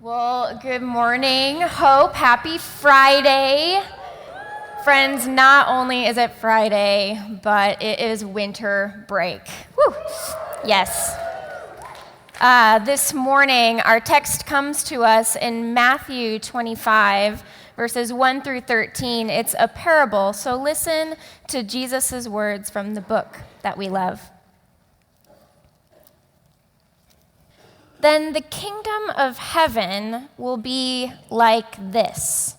Well, good morning, Hope. Happy Friday. Friends, not only is it Friday, but it is winter break. Woo! Yes. This morning, our text comes to us in Matthew 25, verses 1 through 13. It's a parable, so listen to Jesus' words from the book that we love. Then the kingdom of heaven will be like this.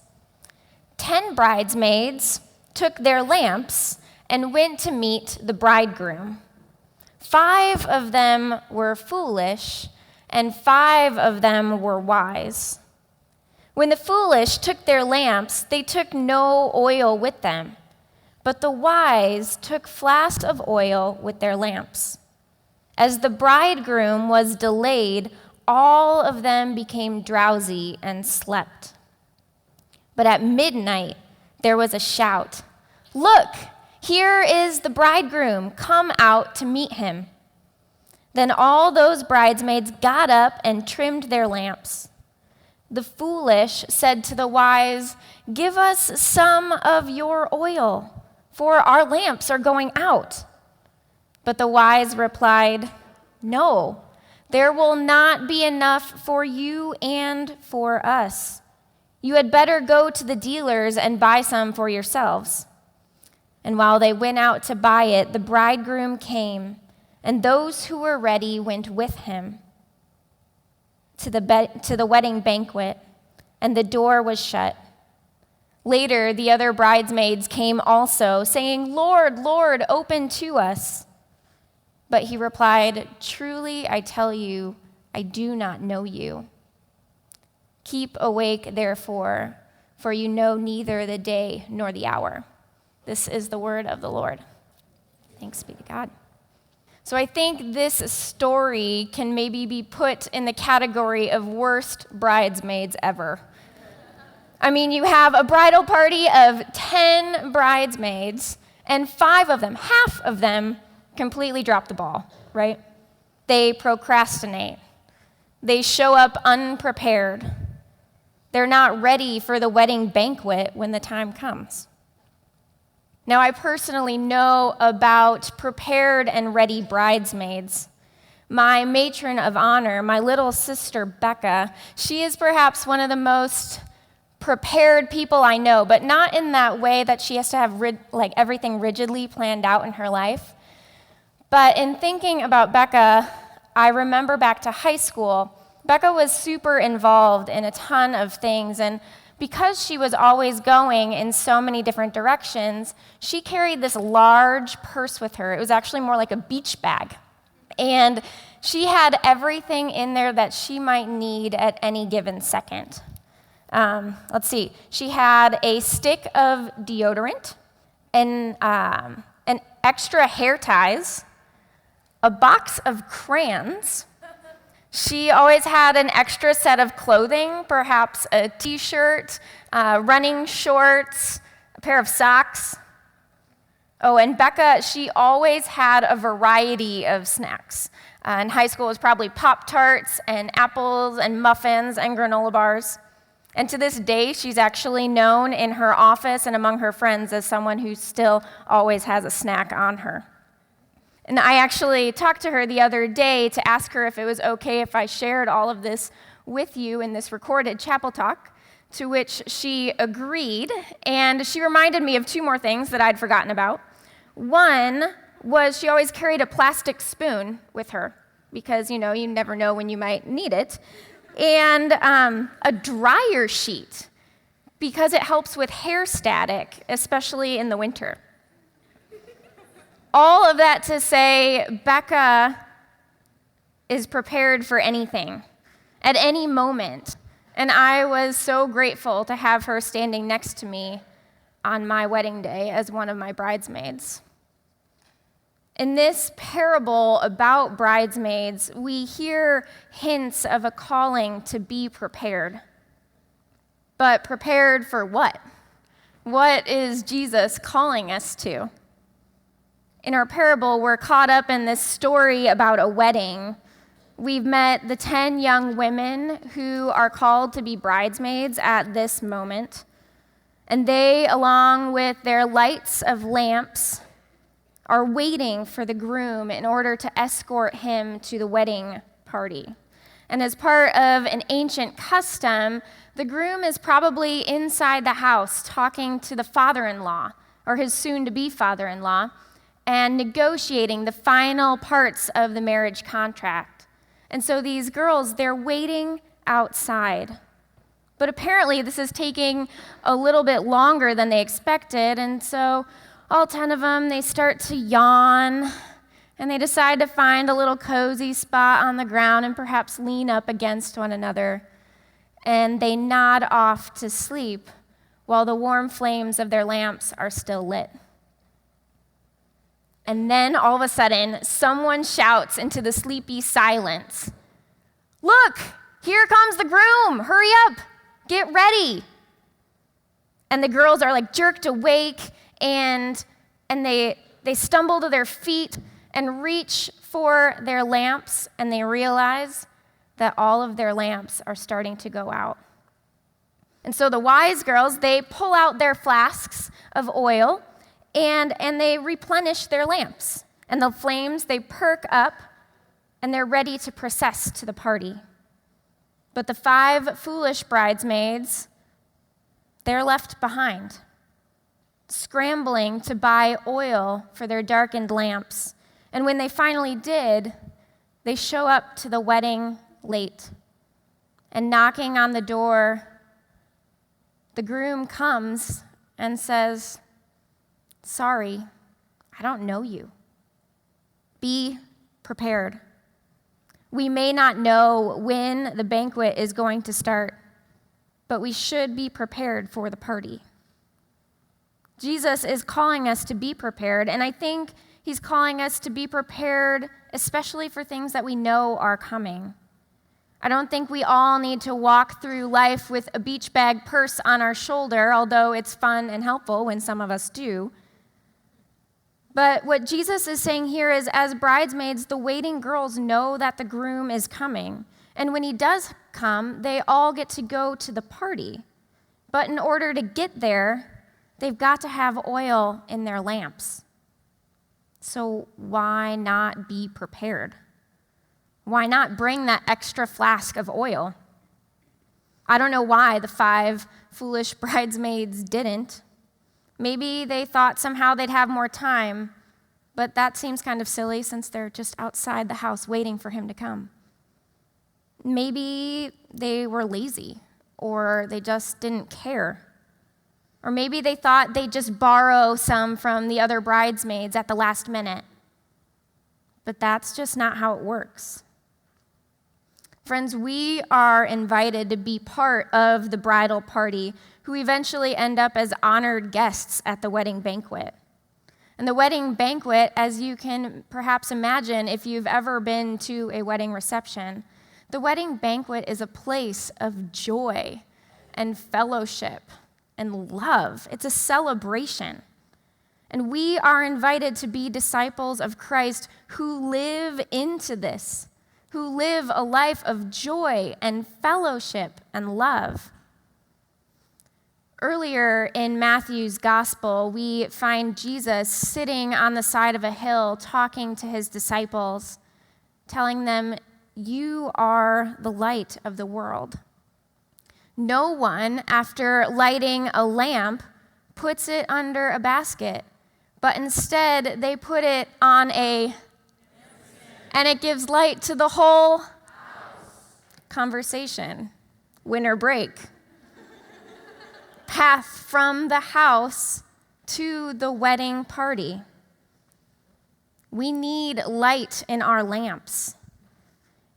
10 bridesmaids took their lamps and went to meet the bridegroom. 5 of them were foolish, and 5 of them were wise. When the foolish took their lamps, they took no oil with them, but the wise took flasks of oil with their lamps. As the bridegroom was delayed, all of them became drowsy and slept. But at midnight, there was a shout, "Look, here is the bridegroom, come out to meet him." Then all those bridesmaids got up and trimmed their lamps. The foolish said to the wise, "Give us some of your oil, for our lamps are going out." But the wise replied, "No, there will not be enough for you and for us. You had better go to the dealers and buy some for yourselves." And while they went out to buy it, the bridegroom came, and those who were ready went with him to the wedding banquet, and the door was shut. Later, the other bridesmaids came also, saying, "Lord, Lord, open to us." But he replied, "Truly, I tell you, I do not know you. Keep awake, therefore, for you know neither the day nor the hour." This is the word of the Lord. Thanks be to God. So I think this story can maybe be put in the category of worst bridesmaids ever. I mean, you have a bridal party of 10 bridesmaids, and 5 of them, half of them, completely drop the ball, right? They procrastinate. They show up unprepared. They're not ready for the wedding banquet when the time comes. Now, I personally know about prepared and ready bridesmaids. My matron of honor, my little sister Becca, she is perhaps one of the most prepared people I know, but not in that way that she has to have everything rigidly planned out in her life. But in thinking about Becca, I remember back to high school. Becca was super involved in a ton of things, and because she was always going in so many different directions, she carried this large purse with her. It was actually more like a beach bag. And she had everything in there that she might need at any given second. Let's see. She had a stick of deodorant, an extra hair ties, a box of crayons. She always had an extra set of clothing, perhaps a t-shirt, running shorts, a pair of socks. Oh, and Becca, she always had a variety of snacks. In high school, it was probably Pop-Tarts and apples and muffins and granola bars. And to this day, she's actually known in her office and among her friends as someone who still always has a snack on her. And I actually talked to her the other day to ask her if it was okay if I shared all of this with you in this recorded chapel talk, to which she agreed, and she reminded me of 2 more things that I'd forgotten about. One was she always carried a plastic spoon with her, because, you never know when you might need it, and a dryer sheet, because it helps with hair static, especially in the winter. All of that to say, Becca is prepared for anything, at any moment. And I was so grateful to have her standing next to me on my wedding day as one of my bridesmaids. In this parable about bridesmaids, we hear hints of a calling to be prepared. But prepared for what? What is Jesus calling us to? In our parable, we're caught up in this story about a wedding, we've met the 10 young women who are called to be bridesmaids at this moment. And they, along with their lights of lamps, are waiting for the groom in order to escort him to the wedding party. And as part of an ancient custom, the groom is probably inside the house talking to the father-in-law, or his soon-to-be father-in-law, and negotiating the final parts of the marriage contract. And so these girls, they're waiting outside. But apparently this is taking a little bit longer than they expected, and so all 10 of them, they start to yawn, and they decide to find a little cozy spot on the ground and perhaps lean up against one another. And they nod off to sleep while the warm flames of their lamps are still lit. And then all of a sudden, someone shouts into the sleepy silence, "Look, here comes the groom, hurry up, get ready." And the girls are like jerked awake, and they stumble to their feet and reach for their lamps, and they realize that all of their lamps are starting to go out. And so the wise girls, they pull out their flasks of oil, and they replenish their lamps. And the flames, they perk up, and they're ready to process to the party. But the 5 foolish bridesmaids, they're left behind, scrambling to buy oil for their darkened lamps. And when they finally did, they show up to the wedding late. And knocking on the door, the groom comes and says, "Sorry, I don't know you. Be prepared. We may not know when the banquet is going to start, but we should be prepared for the party." Jesus is calling us to be prepared, and I think he's calling us to be prepared, especially for things that we know are coming. I don't think we all need to walk through life with a beach bag purse on our shoulder, although it's fun and helpful when some of us do. But what Jesus is saying here is, as bridesmaids, the waiting girls know that the groom is coming. And when he does come, they all get to go to the party. But in order to get there, they've got to have oil in their lamps. So why not be prepared? Why not bring that extra flask of oil? I don't know why the 5 foolish bridesmaids didn't. Maybe they thought somehow they'd have more time, but that seems kind of silly since they're just outside the house waiting for him to come. Maybe they were lazy, or they just didn't care. Or maybe they thought they'd just borrow some from the other bridesmaids at the last minute. But that's just not how it works. Friends, we are invited to be part of the bridal party, who eventually end up as honored guests at the wedding banquet. And the wedding banquet, as you can perhaps imagine if you've ever been to a wedding reception, the wedding banquet is a place of joy and fellowship and love. It's a celebration. And we are invited to be disciples of Christ who live into this, who live a life of joy and fellowship and love. Earlier in Matthew's gospel, we find Jesus sitting on the side of a hill talking to his disciples, telling them, "You are the light of the world." No one, after lighting a lamp, puts it under a basket, but instead they put it on and it gives light to the whole conversation. Winter break. Path from the house to the wedding party. We need light in our lamps.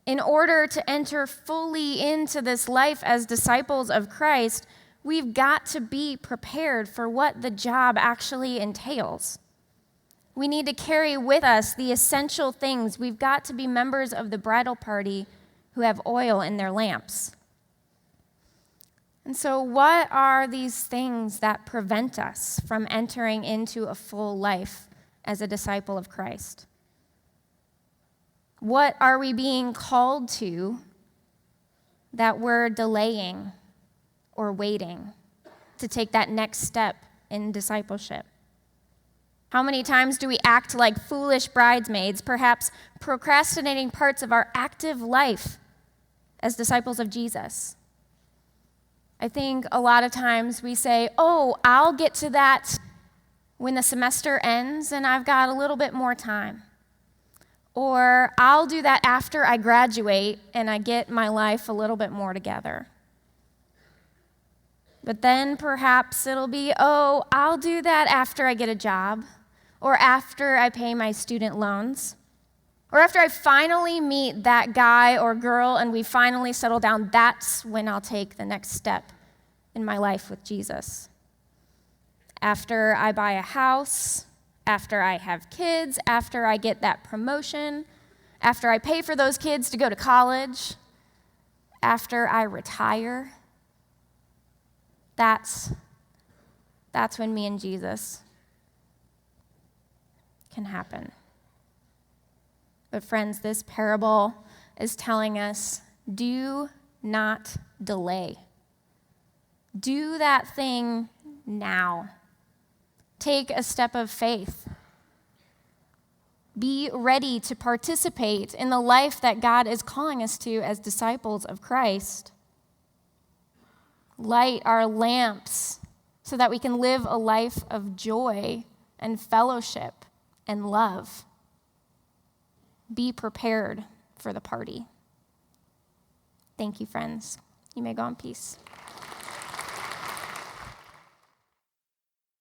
In order to enter fully into this life as disciples of Christ, we've got to be prepared for what the job actually entails. We need to carry with us the essential things. We've got to be members of the bridal party who have oil in their lamps. And so, what are these things that prevent us from entering into a full life as a disciple of Christ? What are we being called to that we're delaying or waiting to take that next step in discipleship? How many times do we act like foolish bridesmaids, perhaps procrastinating parts of our active life as disciples of Jesus? I think a lot of times we say, oh, I'll get to that when the semester ends and I've got a little bit more time. Or I'll do that after I graduate and I get my life a little bit more together. But then perhaps it'll be, oh, I'll do that after I get a job, or after I pay my student loans, or after I finally meet that guy or girl and we finally settle down. That's when I'll take the next step in my life with Jesus. After I buy a house, after I have kids, after I get that promotion, after I pay for those kids to go to college, after I retire. That's when me and Jesus can happen. But friends, this parable is telling us, do not delay. Do that thing now. Take a step of faith. Be ready to participate in the life that God is calling us to as disciples of Christ. Light our lamps so that we can live a life of joy and fellowship and love. Be prepared for the party. Thank you, friends. You may go in peace.